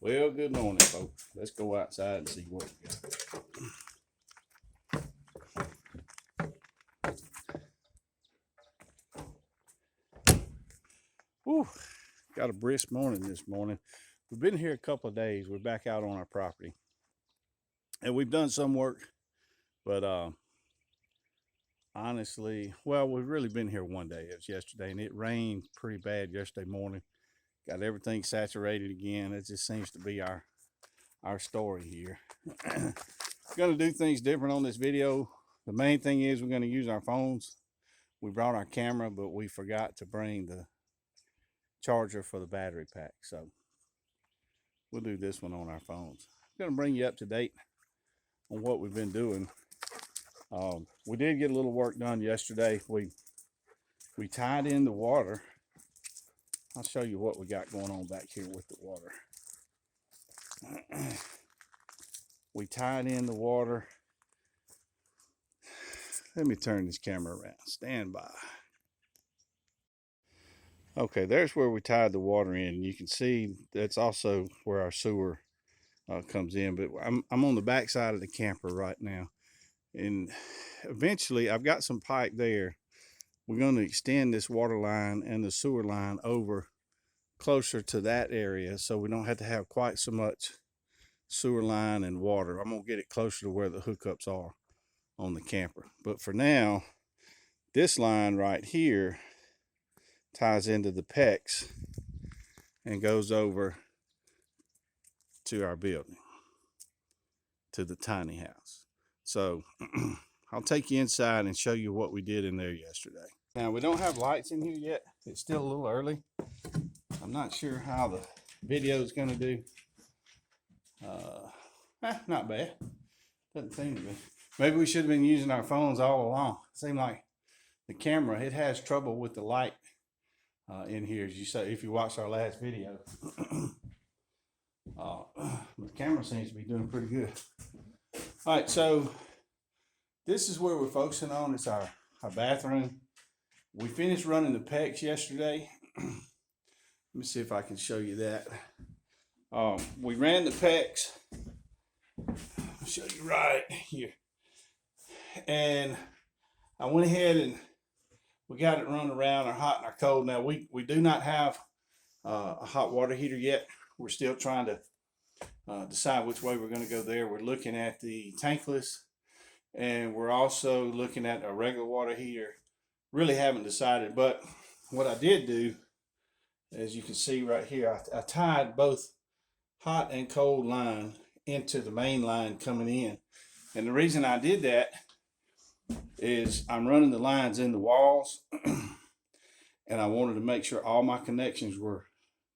Well, good morning, folks. Let's go outside and see what we got. Whew, got a brisk morning this morning. We've been here a couple of days. We're back out on our property. And we've done some work, but honestly, well, we've really been here one day. It was yesterday, and it rained pretty bad yesterday morning. Got everything saturated again. It just seems to be our story here. Going to do things different on this video. The main thing is we're going to use our phones. We brought our camera, but we forgot to bring the charger for the battery pack. So we'll do this one on our phones. I'm going to bring you up to date on what we've been doing. We did get a little work done yesterday. We tied in the water. I'll show you what we got going on back here with the water. We tied in the water. Let me turn this camera around. Stand by. Okay, there's where we tied the water in. You can see that's also where our sewer comes in. But I'm on the back side of the camper right now. And eventually, I've got some pipe there. We're going to extend this water line and the sewer line over closer to that area so we don't have to have quite so much sewer line and water. I'm going to get it closer to where the hookups are on the camper. But for now, this line right here ties into the PEX and goes over to our building, to the tiny house. So I'll take you inside and show you what we did in there yesterday. Now, we don't have lights in here yet. It's still a little early. I'm not sure how the video is going to do. Not bad. Doesn't seem to be. Maybe we should have been using our phones all along. It seemed like the camera, it has trouble with the light in here, as you say, if you watched our last video. The camera seems to be doing pretty good. All right, so this is where we're focusing on. It's our bathroom. We finished running the PEX yesterday. Let me see if I can show you that. We ran the PEX. I'll show you right here. And I went ahead and we got it run around our hot and our cold. Now we do not have a hot water heater yet. We're still trying to decide which way we're going to go there. We're looking at the tankless, and we're also looking at a regular water heater. Really haven't decided, but what I did do, as you can see right here, I tied both hot and cold line into the main line coming in. And the reason I did that is I'm running the lines in the walls and I wanted to make sure all my connections were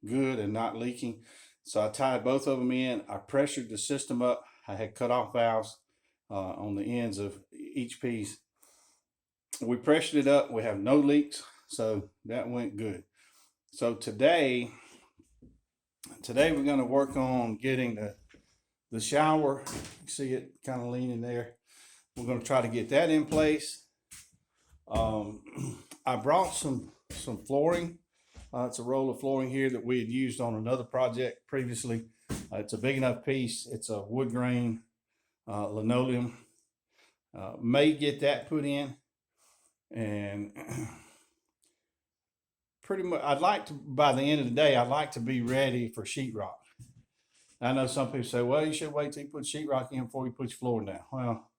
good and not leaking. So I tied both of them in. I pressured the system up. I had cutoff valves on the ends of each piece. We pressured it up. We have no leaks, so that went good. So today we're going to work on getting the shower. You see it kind of leaning there. We're going to try to get that in place. I brought some flooring. It's a roll of flooring here that we had used on another project previously. It's a big enough piece. It's a wood grain linoleum. May get that put in. And pretty much, I'd like to, by the end of the day, I'd like to be ready for sheetrock. I know some people say, well, you should wait till you put sheetrock in before you put your floor down. Well,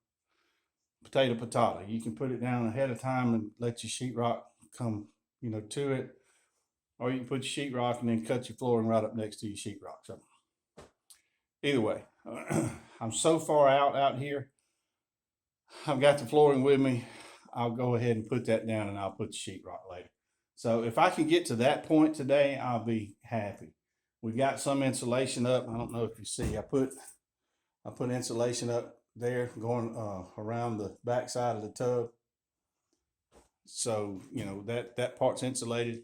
potato. You can put it down ahead of time and let your sheetrock come, to it. Or you can put your sheetrock and then cut your flooring right up next to your sheetrock. So either way, I'm so far out here. I've got the flooring with me. I'll go ahead and put that down and I'll put the sheetrock later. So if I can get to that point today, I'll be happy. We got some insulation up. I don't know if you see, I put insulation up there going around the back side of the tub. So, that part's insulated.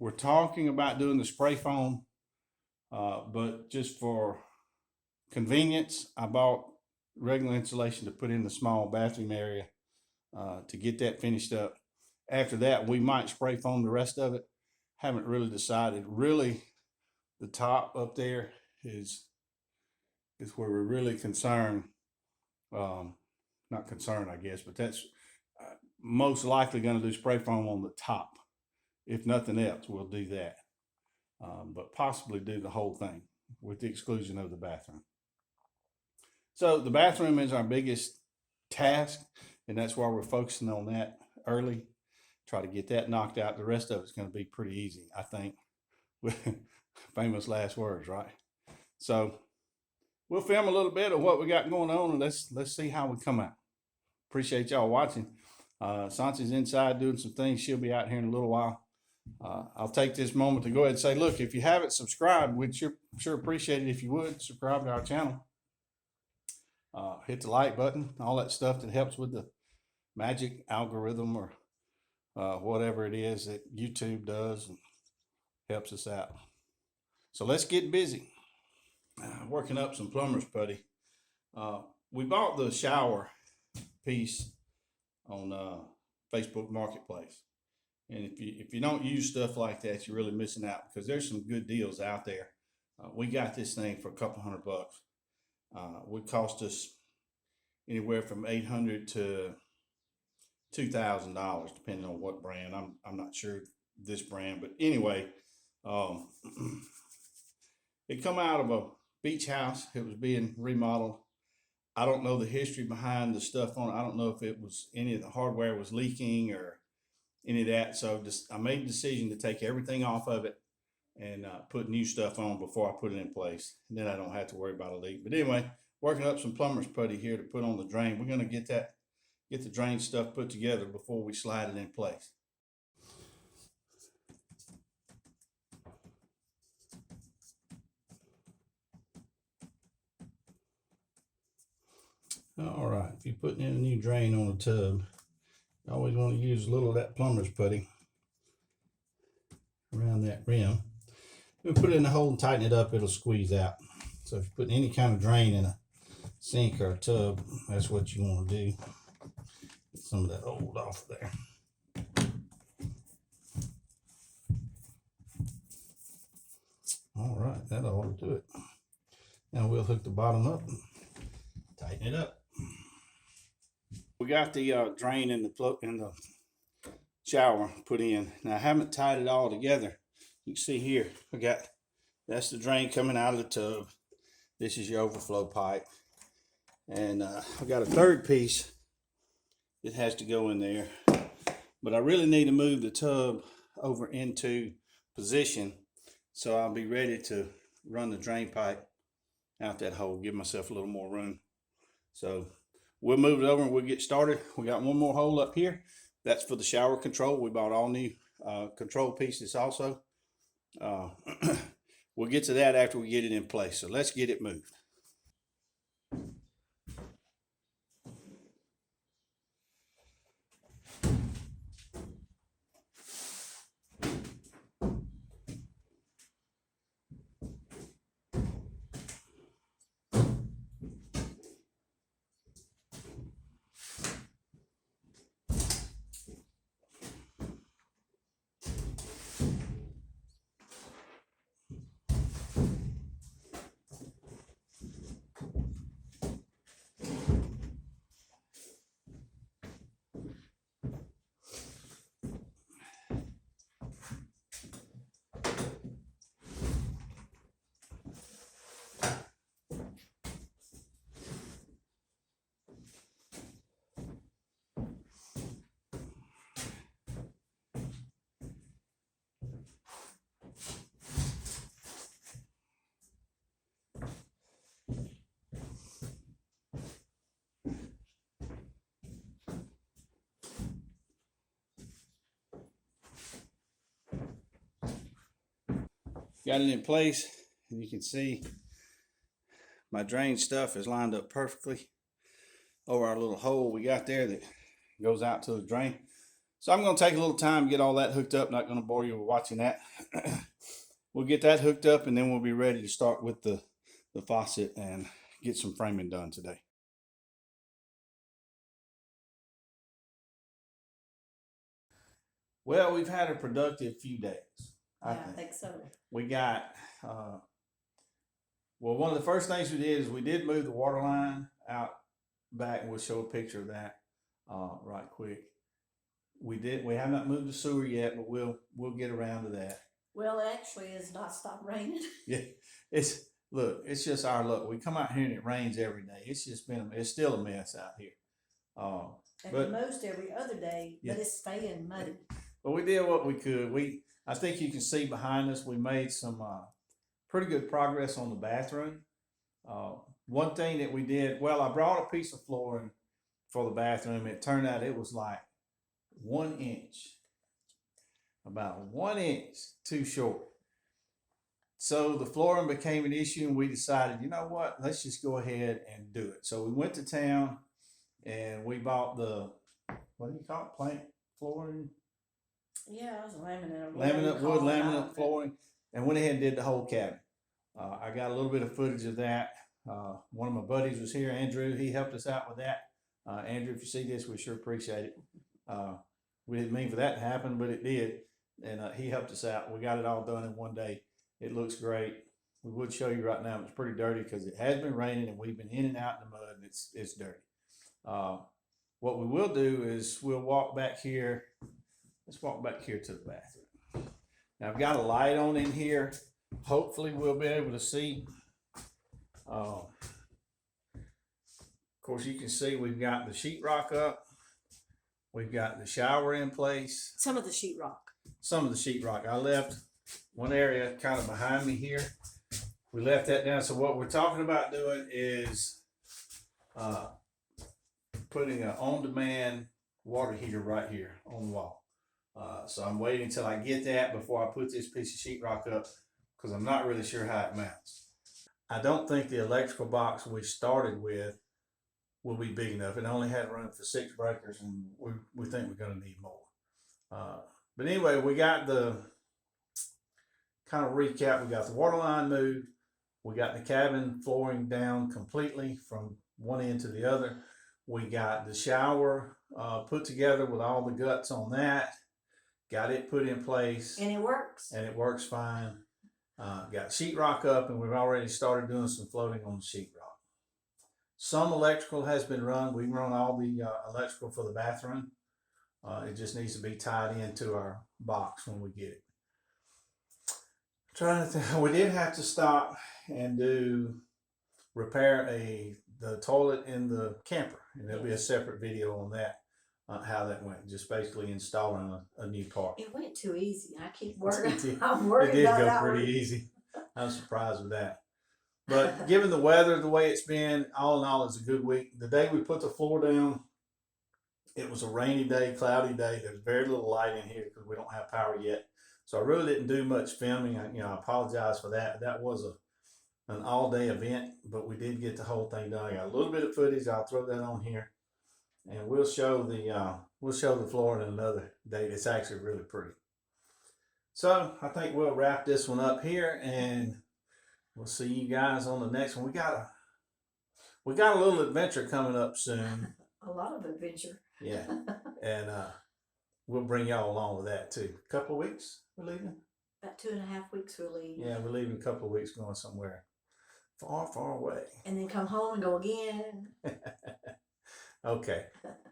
We're talking about doing the spray foam, but just for convenience, I bought regular insulation to put in the small bathroom area to get that finished up. After that, we might spray foam the rest of it. Haven't really decided. Really, The top up there is where we're really concerned. Um, Not concerned, I guess, but that's most likely going to do spray foam on the top. If nothing else, we'll do that, but possibly do the whole thing with the exclusion of the bathroom. So the bathroom is our biggest task, and that's why we're focusing on that early. Try to get that knocked out. The rest of it's going to be pretty easy, I think. Famous last words, right? So we'll film a little bit of what we got going on, and let's see how we come out. Appreciate y'all watching. Santi's inside doing some things. She'll be out here in a little while. I'll take this moment to go ahead and say, look, if you haven't subscribed, we'd sure appreciate it if you would subscribe to our channel. Hit the like button, all that stuff that helps with the magic algorithm or whatever it is that YouTube does and helps us out. So let's get busy. Working up some plumber's putty. We bought the shower piece on Facebook Marketplace. And if you don't use stuff like that, you're really missing out because there's some good deals out there. We got this thing for a couple $100. Would cost us anywhere from $800 to $2,000, depending on what brand. I'm not sure this brand, but anyway, it come out of a beach house. It was being remodeled. I don't know the history behind the stuff on it. I don't know if it was any of the hardware was leaking or any of that. So I made the decision to take everything off of it and put new stuff on before I put it in place. And then I don't have to worry about a leak. But anyway, working up some plumber's putty here to put on the drain. We're going to get the drain stuff put together before we slide it in place. All right, if you're putting in a new drain on a tub, you always want to use a little of that plumber's putty around that rim. If you put it in the hole and tighten it up, it'll squeeze out. So if you're putting any kind of drain in a sink or a tub, that's what you want to do. Get some of that old off there. All right, that ought to do it. Now we'll hook the bottom up and tighten it up. We got the drain in the shower put in. Now I haven't tied it all together. You can see here, that's the drain coming out of the tub. This is your overflow pipe. And I've got a third piece that has to go in there. But I really need to move the tub over into position so I'll be ready to run the drain pipe out that hole, give myself a little more room. So we'll move it over and we'll get started. We got one more hole up here. That's for the shower control. We bought all new control pieces also. We'll get to that after we get it in place. So let's get it moved. Got it in place, and you can see my drain stuff is lined up perfectly over our little hole we got there that goes out to the drain. So I'm going to take a little time to get all that hooked up. Not going to bore you with watching that. We'll get that hooked up, and then we'll be ready to start with the faucet and get some framing done today. Well, we've had a productive few days. I think so. We got, well, one of the first things we did is we did move the water line out back, and we'll show a picture of that right quick. We have not moved the sewer yet, but we'll get around to that. Well, actually, it's not stopped raining. Yeah, it's just our luck. We come out here and it rains every day. It's still a mess out here. At most every other day, but it's staying muddy. But we did what we could. I think you can see behind us, we made some pretty good progress on the bathroom. One thing that we did, well, I brought a piece of flooring for the bathroom. It turned out it was like 1 inch, about 1 inch too short. So the flooring became an issue, and we decided, you know what, let's just go ahead and do it. So we went to town and we bought the, what do you call it, plank flooring? Yeah, it was laminate. Wood laminate flooring, and went ahead and did the whole cabin. I got a little bit of footage of that. One of my buddies was here, Andrew. He helped us out with that. Andrew, if you see this, we sure appreciate it. We didn't mean for that to happen, but it did, and he helped us out. We got it all done in one day. It looks great. We would show you right now. It's pretty dirty because it has been raining and we've been in and out in the mud, and it's dirty. What we will do is we'll walk back here. Let's walk back here to the bathroom. Now I've got a light on in here. Hopefully we'll be able to see. Of course, you can see we've got the sheetrock up. We've got the shower in place. Some of the sheetrock. Some of the sheetrock. I left one area kind of behind me here. We left that down. So what we're talking about doing is putting an on-demand water heater right here on the wall. So I'm waiting until I get that before I put this piece of sheetrock up, because I'm not really sure how it mounts. I don't think the electrical box we started with will be big enough. It only had room for 6 breakers, and we think we're going to need more. But anyway, we got the kind of recap. We got the water line moved. We got the cabin flooring down completely from one end to the other. We got the shower put together with all the guts on that. Got it put in place. And it works. And it works fine. Got sheetrock up, and we've already started doing some floating on the sheetrock. Some electrical has been run. We run all the electrical for the bathroom. It just needs to be tied into our box when we get it. Trying to think, we did have to stop and repair the toilet in the camper, and there'll be a separate video on that, how that went. Just basically installing a new part. It went too easy. I keep worried. I'm worried. It did go pretty easy. I'm surprised with that. But given the weather the way it's been, all in all, it's a good week. The day we put the floor down, it was a rainy day, cloudy day. There's very little light in here because we don't have power yet. So I really didn't do much filming. I apologize for that. That was an all-day event, but we did get the whole thing done. I got a little bit of footage. I'll throw that on here, and we'll show the floor in another day. It's actually really pretty. So I think we'll wrap this one up here, and we'll see you guys on the next one. We got a little adventure coming up soon. A lot of adventure. Yeah, and we'll bring y'all along with that too. A couple of weeks we're leaving. About 2.5 weeks we'll leave. Yeah, we're leaving a couple of weeks, going somewhere far, far away. And then come home and go again. Okay.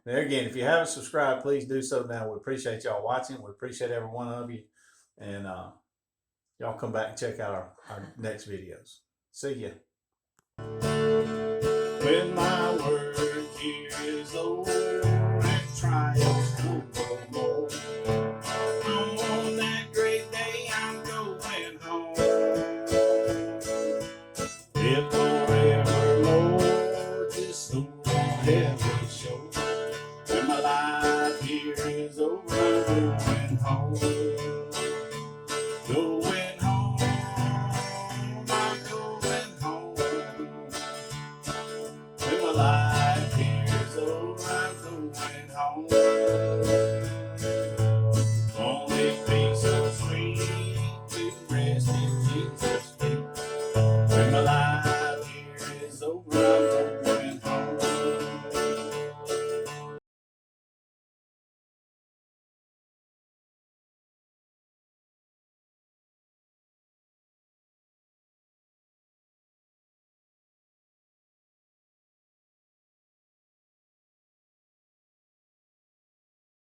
There again, if you haven't subscribed, please do so now. We appreciate y'all watching. We appreciate every one of you. And y'all come back and check out our next videos. See ya. When my work here is over and triumphs come.